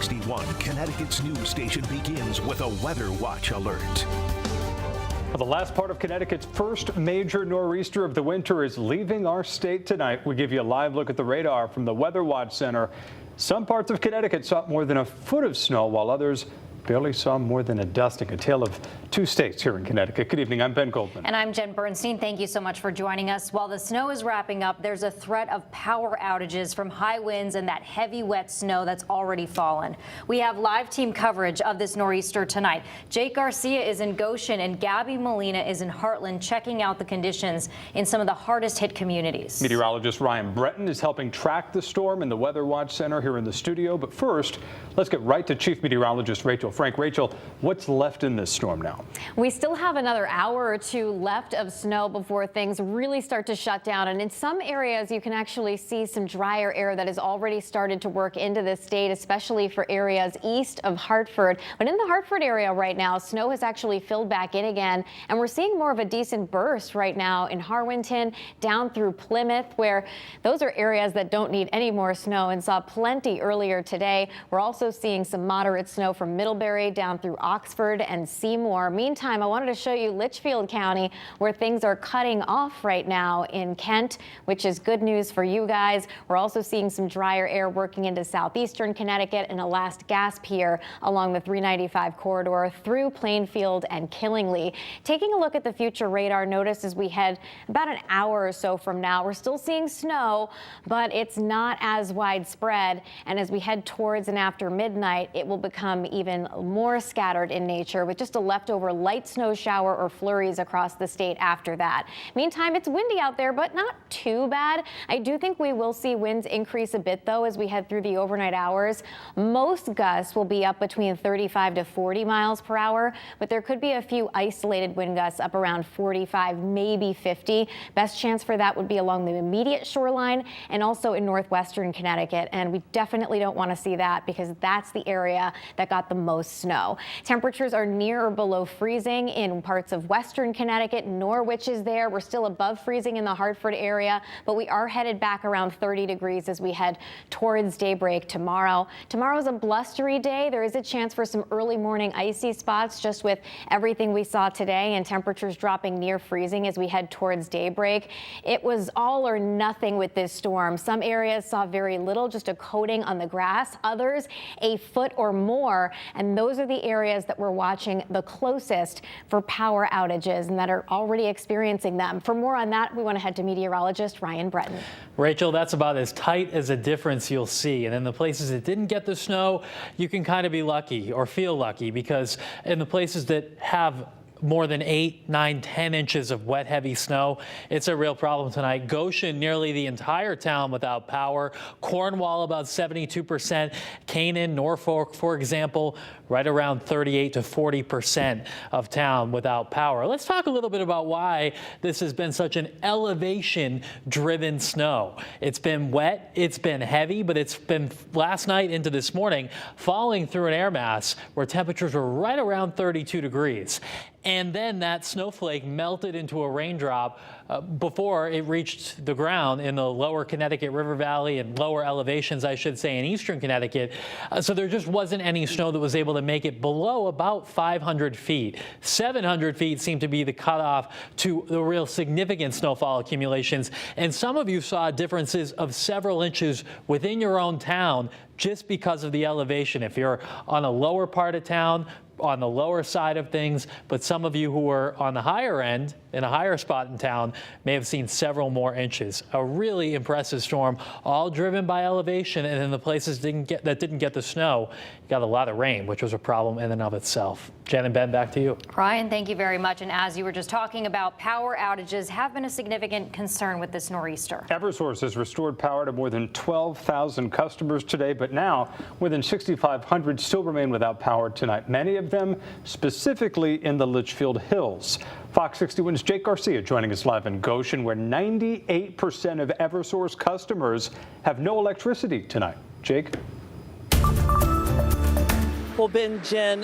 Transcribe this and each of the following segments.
61, Connecticut's news station begins with a Weather Watch alert. Well, the last part of Connecticut's first major nor'easter of the winter is leaving our state tonight. We give you a live look at the radar from the Weather Watch Center. Some parts of Connecticut saw more than a foot of snow, while others barely saw more than a dusting. A tale of two states here in Connecticut. Good evening. I'm Ben Goldman. And I'm Jen Bernstein. Thank you so much for joining us. While the snow is wrapping up, there's a threat of power outages from high winds and that heavy, wet snow that's already fallen. We have live team coverage of this nor'easter tonight. Jake Garcia is in Goshen and Gabby Molina is in Heartland checking out the conditions in some of the hardest hit communities. Meteorologist Ryan Breton is helping track the storm in the Weather Watch Center here in the studio. But first, let's get right to Chief Meteorologist Rachel Frank. Rachel, what's left in this storm now? We still have another hour or two left of snow before things really start to shut down. And in some areas, you can actually see some drier air that has already started to work into the state, especially for areas east of Hartford. But in the Hartford area right now, snow has actually filled back in again. And we're seeing more of a decent burst right now in Harwinton, down through Plymouth, where those are areas that don't need any more snow and saw plenty earlier today. We're also seeing some moderate snow from Middlebury down through Oxford and Seymour. Meantime, I wanted to show you Litchfield County, where things are cutting off right now in Kent, which is good news for you guys. We're also seeing some drier air working into southeastern Connecticut and a last gasp here along the 395 corridor through Plainfield and Killingly. Taking a look at the future radar, notice as we head about an hour or so from now, we're still seeing snow, but it's not as widespread. And as we head towards and after midnight, it will become even more scattered in nature with just a leftover light snow shower or flurries across the state after that. Meantime, it's windy out there, but not too bad. I do think we will see winds increase a bit, though, as we head through the overnight hours. Most gusts will be up between 35 to 40 miles per hour, but there could be a few isolated wind gusts up around 45, maybe 50. Best chance for that would be along the immediate shoreline and also in northwestern Connecticut. And we definitely don't want to see that because that's the area that got the most snow. Temperatures are near or below freezing in parts of western Connecticut. Norwich is there. We're still above freezing in the Hartford area, but we are headed back around 30 degrees as we head towards daybreak tomorrow. Tomorrow's a blustery day. There is a chance for some early morning icy spots just with everything we saw today and temperatures dropping near freezing as we head towards daybreak. It was all or nothing with this storm. Some areas saw very little, just a coating on the grass. Others a foot or more, and those are the areas that we're watching the closest for power outages and that are already experiencing them. For more on that, we want to head to meteorologist Ryan Breton. Rachel, that's about as tight as a difference you'll see. And in the places that didn't get the snow, you can kind of be lucky or feel lucky, because in the places that have more than 8, 9, 10 inches of wet, heavy snow, it's a real problem tonight. Goshen, nearly the entire town without power. Cornwall, about 72%. Canaan, Norfolk, for example, right around 38 to 40% of town without power. Let's talk a little bit about why this has been such an elevation-driven snow. It's been wet, it's been heavy, but it's been last night into this morning falling through an air mass where temperatures were right around 32 degrees. And then that snowflake melted into a raindrop before it reached the ground in the lower Connecticut River Valley and lower elevations, I should say, in eastern Connecticut. So there just wasn't any snow that was able to make it below about 500 feet. 700 feet seemed to be the cutoff to the real significant snowfall accumulations. And some of you saw differences of several inches within your own town just because of the elevation. If you're on a lower part of town, on the lower side of things, but some of you who were on the higher end, in a higher spot in town, may have seen several more inches. A really impressive storm, all driven by elevation, and in the places that didn't get the snow, you got a lot of rain, which was a problem in and of itself. Jen and Ben, back to you. Ryan, thank you very much. And as you were just talking about, power outages have been a significant concern with this nor'easter. Eversource has restored power to more than 12,000 customers today, but now more than 6,500 still remain without power tonight. Many of them specifically in the Litchfield Hills. Fox 61's Jake Garcia joining us live in Goshen, where 98% of Eversource customers have no electricity tonight. Jake? Well, Ben, Jen,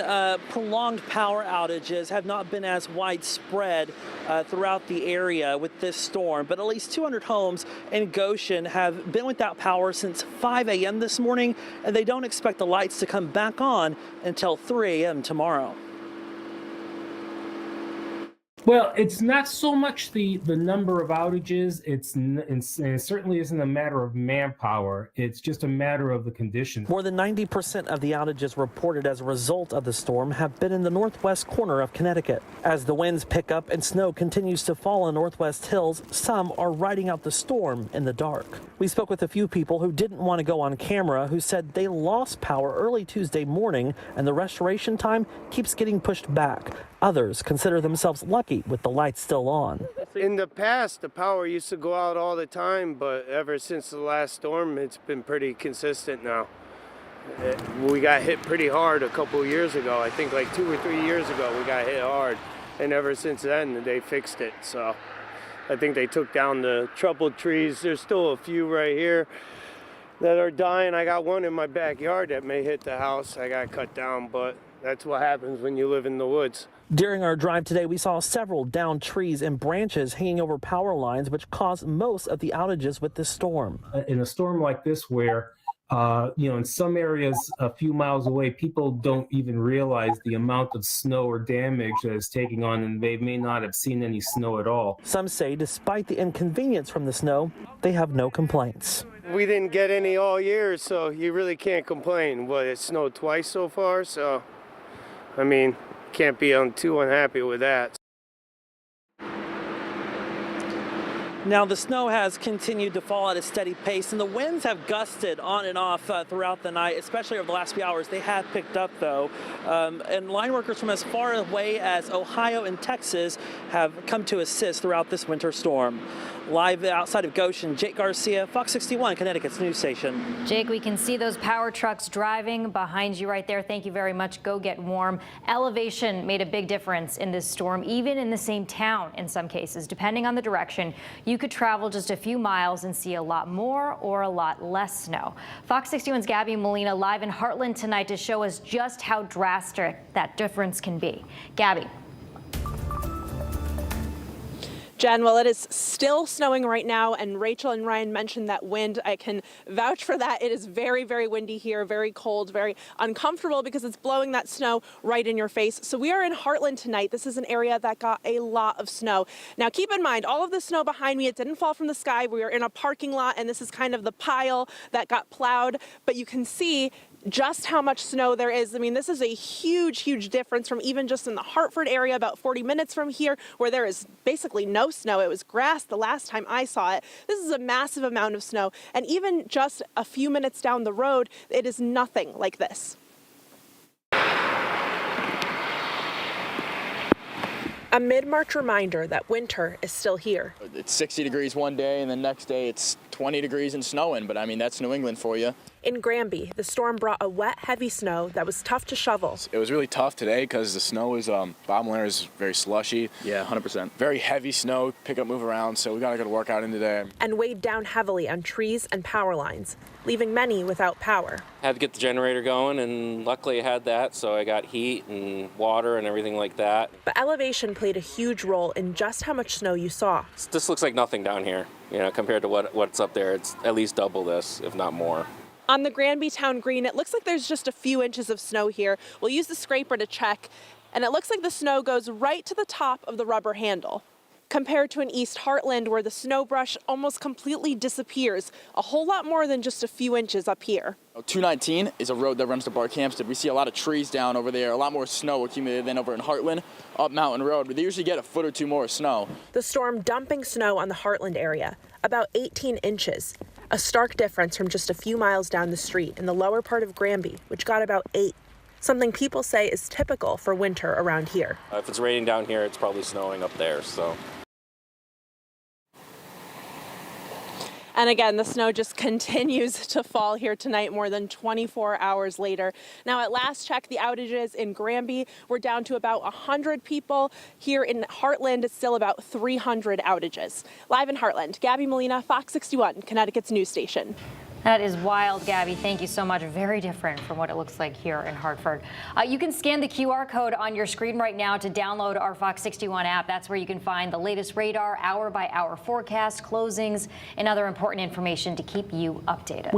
prolonged power outages have not been as widespread throughout the area with this storm, but at least 200 homes in Goshen have been without power since 5 a.m. this morning, and they don't expect the lights to come back on until 3 a.m. tomorrow. Well, it's not so much the number of outages. It certainly isn't a matter of manpower. It's just a matter of the conditions. More than 90% of the outages reported as a result of the storm have been in the northwest corner of Connecticut. As the winds pick up and snow continues to fall in Northwest Hills, some are riding out the storm in the dark. We spoke with a few people who didn't want to go on camera, who said they lost power early Tuesday morning and the restoration time keeps getting pushed back. Others consider themselves lucky with the lights still on. In the past, the power used to go out all the time, but ever since the last storm, it's been pretty consistent now. We got hit pretty hard a couple of years ago. I think like 2 or 3 years ago, we got hit hard. And ever since then, they fixed it. So I think they took down the troubled trees. There's still a few right here that are dying. I got one in my backyard that may hit the house. I got cut down, but that's what happens when you live in the woods. During our drive today, we saw several downed trees and branches hanging over power lines, which caused most of the outages with this storm. In a storm like this where, in some areas a few miles away, people don't even realize the amount of snow or damage that it's taking on, and they may not have seen any snow at all. Some say despite the inconvenience from the snow, they have no complaints. We didn't get any all year, so you really can't complain. But it snowed twice so far, so, I mean, can't be too unhappy with that. Now, the snow has continued to fall at a steady pace, and the winds have gusted on and off throughout the night, especially over the last few hours. They have picked up, though, and line workers from as far away as Ohio and Texas have come to assist throughout this winter storm. Live outside of Goshen, Jake Garcia, Fox 61, Connecticut's news station. Jake, we can see those power trucks driving behind you right there. Thank you very much. Go get warm. Elevation made a big difference in this storm, even in the same town in some cases. Depending on the direction, you could travel just a few miles and see a lot more or a lot less snow. Fox 61's Gabby Molina live in Heartland tonight to show us just how drastic that difference can be. Gabby. Jen, well, it is still snowing right now, and Rachel and Ryan mentioned that wind. I can vouch for that. It is very, very windy here, very cold, very uncomfortable because it's blowing that snow right in your face. So we are in Heartland tonight. This is an area that got a lot of snow. Now, keep in mind, all of the snow behind me, it didn't fall from the sky. We are in a parking lot, and this is kind of the pile that got plowed, but you can see just how much snow there is. I mean, this is a huge, huge difference from even just in the Hartford area, about 40 minutes from here, where there is basically no snow. It was grass the last time I saw it. This is a massive amount of snow. And even just a few minutes down the road, it is nothing like this. A mid-March reminder that winter is still here. It's 60 degrees one day, and the next day it's 20 degrees and snowing, but I mean, that's New England for you. In Granby, the storm brought a wet, heavy snow that was tough to shovel. It was really tough today because the snow is, bottom layer is very slushy. Yeah, 100%. Very heavy snow, pick up, move around, so we got to go to work out in today. And weighed down heavily on trees and power lines, leaving many without power. I had to get the generator going, and luckily I had that, so I got heat and water and everything like that. But elevation played a huge role in just how much snow you saw. This looks like nothing down here, compared to what's up there. It's at least double this, if not more. On the Granby Town Green, it looks like there's just a few inches of snow here. We'll use the scraper to check, and it looks like the snow goes right to the top of the rubber handle. Compared to an East Heartland where the snow brush almost completely disappears, a whole lot more than just a few inches up here. 219 is a road that runs to Barkhamsted. We see a lot of trees down over there, a lot more snow accumulated than over in Heartland, up Mountain Road, but they usually get a foot or two more snow. The storm dumping snow on the Heartland area, about 18 inches. A stark difference from just a few miles down the street in the lower part of Granby, which got about 8. Something people say is typical for winter around here. If it's raining down here, it's probably snowing up there, so. And again, the snow just continues to fall here tonight, more than 24 hours later. Now, at last check, the outages in Granby were down to about 100 people. Here in Heartland, it's still about 300 outages. Live in Heartland, Gabby Molina, Fox 61, Connecticut's news station. That is wild, Gabby. Thank you so much. Very different from what it looks like here in Hartford. You can scan the QR code on your screen right now to download our Fox 61 app. That's where you can find the latest radar, hour-by-hour forecast, closings, and other important information to keep you updated.